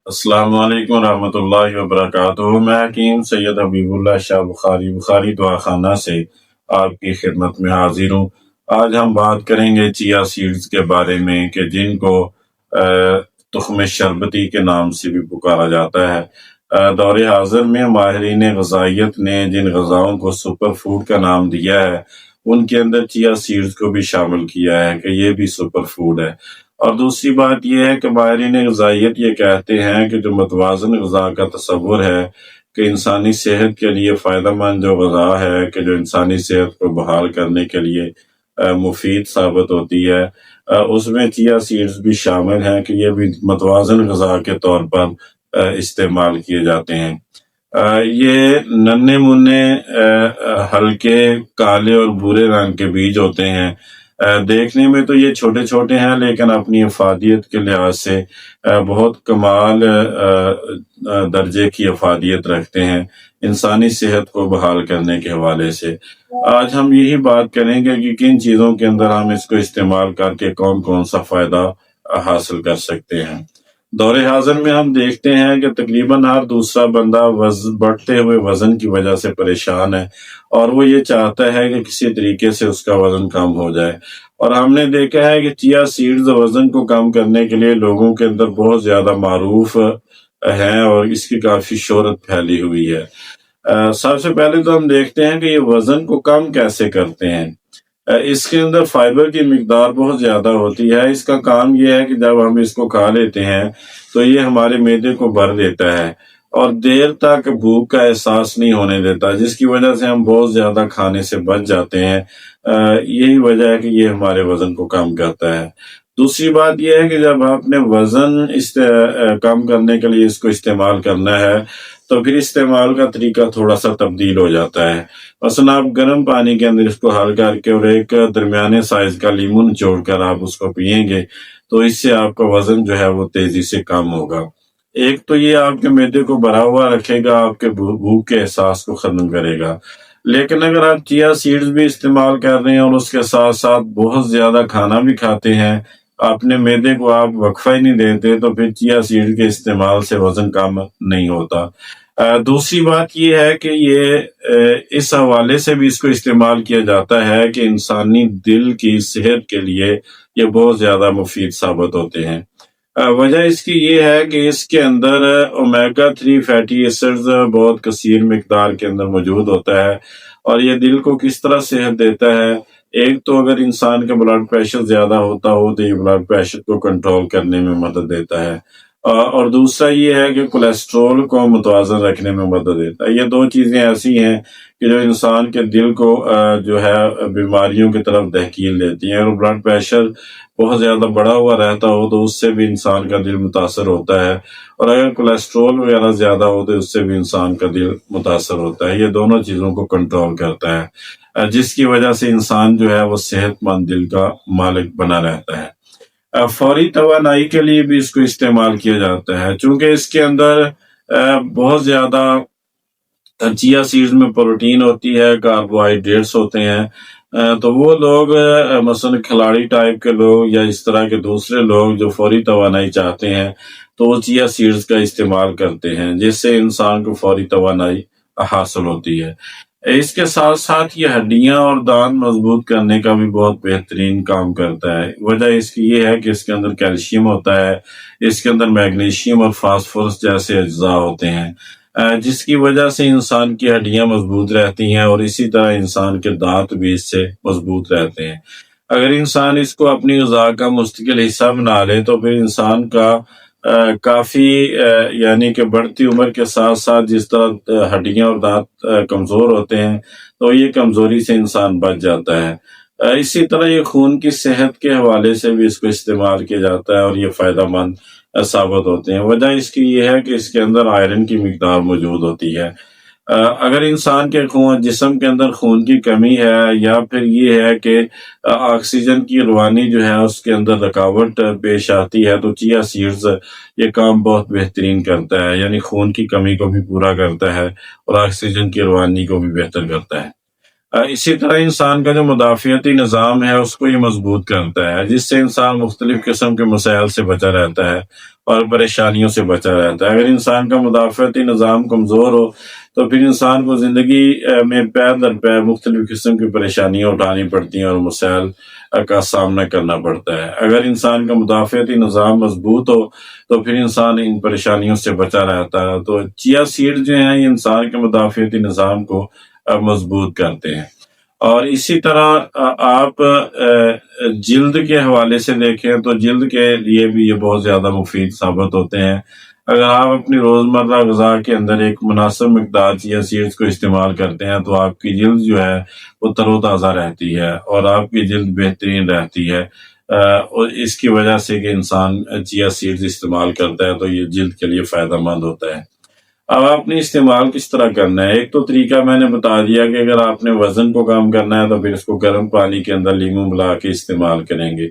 السلام علیکم ورحمۃ اللہ وبرکاتہ۔ میں حکیم سید حبیب اللہ شاہ بخاری دعا خانہ سے آپ کی خدمت میں حاضر ہوں۔ آج ہم بات کریں گے چیا سیڈز کے بارے میں کہ جن کو تخم شربتی کے نام سے بھی پکارا جاتا ہے۔ دور حاضر میں ماہرین غذائیت نے جن غذاؤں کو سپر فوڈ کا نام دیا ہے ان کے اندر چیا سیڈز کو بھی شامل کیا ہے کہ یہ بھی سپر فوڈ ہے۔ اور دوسری بات یہ ہے کہ ماہرین غذائیت یہ کہتے ہیں کہ جو متوازن غذا کا تصور ہے کہ انسانی صحت کے لیے فائدہ مند جو غذا ہے کہ جو انسانی صحت کو بحال کرنے کے لیے مفید ثابت ہوتی ہے، اس میں چیا سیڈز بھی شامل ہیں کہ یہ بھی متوازن غذا کے طور پر استعمال کیے جاتے ہیں۔ یہ ننھے منھے ہلکے کالے اور بھورے رنگ کے بیج ہوتے ہیں۔ دیکھنے میں تو یہ چھوٹے چھوٹے ہیں لیکن اپنی افادیت کے لحاظ سے بہت کمال درجے کی افادیت رکھتے ہیں انسانی صحت کو بحال کرنے کے حوالے سے۔ آج ہم یہی بات کریں گے کہ کن چیزوں کے اندر ہم اس کو استعمال کر کے کون کون سا فائدہ حاصل کر سکتے ہیں۔ دور حاضر میں ہم دیکھتے ہیں کہ تقریباً ہر دوسرا بندہ بڑھتے ہوئے وزن کی وجہ سے پریشان ہے اور وہ یہ چاہتا ہے کہ کسی طریقے سے اس کا وزن کم ہو جائے، اور ہم نے دیکھا ہے کہ چیا سیڈز وزن کو کم کرنے کے لیے لوگوں کے اندر بہت زیادہ معروف ہیں اور اس کی کافی شہرت پھیلی ہوئی ہے۔ سب سے پہلے تو ہم دیکھتے ہیں کہ یہ وزن کو کم کیسے کرتے ہیں۔ اس کے اندر فائبر کی مقدار بہت زیادہ ہوتی ہے۔ اس کا کام یہ ہے کہ جب ہم اس کو کھا لیتے ہیں تو یہ ہمارے معدے کو بھر دیتا ہے اور دیر تک بھوک کا احساس نہیں ہونے دیتا، جس کی وجہ سے ہم بہت زیادہ کھانے سے بچ جاتے ہیں۔ یہی وجہ ہے کہ یہ ہمارے وزن کو کم کرتا ہے۔ دوسری بات یہ ہے کہ جب آپ نے وزن کم کرنے کے لیے اس کو استعمال کرنا ہے تو پھر استعمال کا طریقہ تھوڑا سا تبدیل ہو جاتا ہے۔ مثلا آپ گرم پانی کے اندر اس کو حل کر کے اور ایک درمیانے سائز کا لیمو نچوڑ کر آپ اس کو پیئیں گے تو اس سے آپ کا وزن جو ہے وہ تیزی سے کم ہوگا۔ ایک تو یہ آپ کے معدے کو بھرا ہوا رکھے گا، آپ کے بھوک کے احساس کو ختم کرے گا۔ لیکن اگر آپ چیا سیڈز بھی استعمال کر رہے ہیں اور اس کے ساتھ ساتھ بہت زیادہ کھانا بھی کھاتے ہیں، اپنے معدے کو آپ وقفہ ہی نہیں دیتے، تو پھر چیا سیڈ کے استعمال سے وزن کم نہیں ہوتا۔ دوسری بات یہ ہے کہ یہ اس حوالے سے بھی اس کو استعمال کیا جاتا ہے کہ انسانی دل کی صحت کے لیے یہ بہت زیادہ مفید ثابت ہوتے ہیں۔ وجہ اس کی یہ ہے کہ اس کے اندر اومیگا 3 فیٹی ایسڈز بہت کثیر مقدار کے اندر موجود ہوتا ہے، اور یہ دل کو کس طرح صحت دیتا ہے۔ ایک تو اگر انسان کا بلڈ پریشر زیادہ ہوتا ہو تو یہ بلڈ پریشر کو کنٹرول کرنے میں مدد دیتا ہے، اور دوسرا یہ ہے کہ کولیسٹرول کو متوازن رکھنے میں مدد دیتا ہے۔ یہ دو چیزیں ایسی ہیں کہ جو انسان کے دل کو جو ہے بیماریوں کی طرف دھکیل دیتی ہیں۔ اور بلڈ پریشر بہت زیادہ بڑا ہوا رہتا ہو تو اس سے بھی انسان کا دل متاثر ہوتا ہے، اور اگر کولیسٹرول وغیرہ زیادہ ہو تو اس سے بھی انسان کا دل متاثر ہوتا ہے۔ یہ دونوں چیزوں کو کنٹرول کرتا ہے، جس کی وجہ سے انسان جو ہے وہ صحت مند دل کا مالک بنا رہتا ہے۔ فوری توانائی کے لیے بھی اس کو استعمال کیا جاتا ہے، چونکہ اس کے اندر بہت زیادہ چیا سیڈز میں پروٹین ہوتی ہے، کاربوہائیڈریٹس ہوتے ہیں، تو وہ لوگ مثلا کھلاڑی ٹائپ کے لوگ یا اس طرح کے دوسرے لوگ جو فوری توانائی چاہتے ہیں تو وہ چیا سیڈز کا استعمال کرتے ہیں، جس سے انسان کو فوری توانائی حاصل ہوتی ہے۔ اس کے ساتھ ساتھ یہ ہڈیاں اور دانت مضبوط کرنے کا بھی بہت بہترین کام کرتا ہے۔ وجہ اس کی یہ ہے کہ اس کے اندر کیلشیم ہوتا ہے، اس کے اندر میگنیشیم اور فاسفورس جیسے اجزاء ہوتے ہیں، جس کی وجہ سے انسان کی ہڈیاں مضبوط رہتی ہیں، اور اسی طرح انسان کے دانت بھی اس سے مضبوط رہتے ہیں۔ اگر انسان اس کو اپنی غذا کا مستقل حصہ بنا لے تو پھر انسان کا کافی یعنی کہ بڑھتی عمر کے ساتھ ساتھ جس طرح ہڈیاں اور دانت کمزور ہوتے ہیں تو یہ کمزوری سے انسان بچ جاتا ہے۔ اسی طرح یہ خون کی صحت کے حوالے سے بھی اس کو استعمال کیا جاتا ہے اور یہ فائدہ مند ثابت ہوتے ہیں۔ وجہ اس کی یہ ہے کہ اس کے اندر آئرن کی مقدار موجود ہوتی ہے۔ اگر انسان کے جسم کے اندر خون کی کمی ہے یا پھر یہ ہے کہ آکسیجن کی روانی جو ہے اس کے اندر رکاوٹ پیش آتی ہے تو چیا سیڈز یہ کام بہت بہترین کرتا ہے، یعنی خون کی کمی کو بھی پورا کرتا ہے اور آکسیجن کی روانی کو بھی بہتر کرتا ہے۔ اسی طرح انسان کا جو مدافعتی نظام ہے اس کو یہ مضبوط کرتا ہے، جس سے انسان مختلف قسم کے مسائل سے بچا رہتا ہے اور پریشانیوں سے بچا رہتا ہے۔ اگر انسان کا مدافعتی نظام کمزور ہو تو پھر انسان کو زندگی میں پیر در پیر مختلف قسم کی پریشانیاں اٹھانی پڑتی ہیں اور مسائل کا سامنا کرنا پڑتا ہے۔ اگر انسان کا مدافعتی نظام مضبوط ہو تو پھر انسان ان پریشانیوں سے بچا رہتا ہے۔ تو چیا سیڈ جو ہیں یہ انسان کے مدافعتی نظام کو مضبوط کرتے ہیں۔ اور اسی طرح آپ جلد کے حوالے سے دیکھیں تو جلد کے لیے بھی یہ بہت زیادہ مفید ثابت ہوتے ہیں۔ اگر آپ اپنی روزمرہ غذا کے اندر ایک مناسب مقدار چیا سیڈز کو استعمال کرتے ہیں تو آپ کی جلد جو ہے وہ تر و تازہ رہتی ہے اور آپ کی جلد بہترین رہتی ہے، اور اس کی وجہ سے کہ انسان چیا سیڈز استعمال کرتا ہے تو یہ جلد کے لیے فائدہ مند ہوتا ہے۔ اب آپ نے استعمال کس طرح کرنا ہے؟ ایک تو طریقہ میں نے بتا دیا کہ اگر آپ نے وزن کو کم کرنا ہے تو پھر اس کو گرم پانی کے اندر لیموں ملا کے استعمال کریں گے،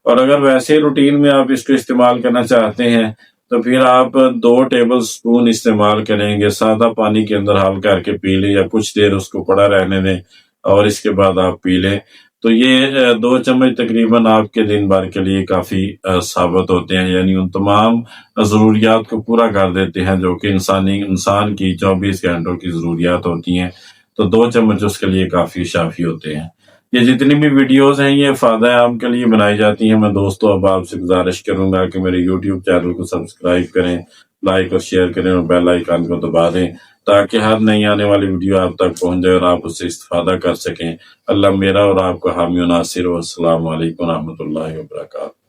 اور اگر ویسے روٹین میں آپ اس کو استعمال کرنا چاہتے ہیں تو پھر آپ 2 ٹیبل سپون استعمال کریں گے، سادہ پانی کے اندر حل کر کے پی لیں یا کچھ دیر اس کو پڑا رہنے دیں اور اس کے بعد آپ پی لیں۔ تو یہ 2 چمچ تقریباً آپ کے دن بھر کے لیے کافی ثابت ہوتے ہیں، یعنی ان تمام ضروریات کو پورا کر دیتے ہیں جو کہ انسان کی 24 گھنٹوں کی ضروریات ہوتی ہیں۔ تو 2 چمچ اس کے لیے کافی شافی ہوتے ہیں۔ یہ جتنی بھی ویڈیوز ہیں یہ فائدہ عام کے لیے بنائی جاتی ہیں۔ میں دوستوں اب آپ سے گزارش کروں گا کہ میرے یوٹیوب چینل کو سبسکرائب کریں، لائک اور شیئر کریں اور بیل آئیکن کو دبا دیں تاکہ ہر نئی آنے والی ویڈیو آپ تک پہنچ جائے اور آپ اس سے استفادہ کر سکیں۔ اللہ میرا اور آپ کا حامی و ناصر ہو۔ السلام علیکم ورحمۃ اللہ وبرکاتہ۔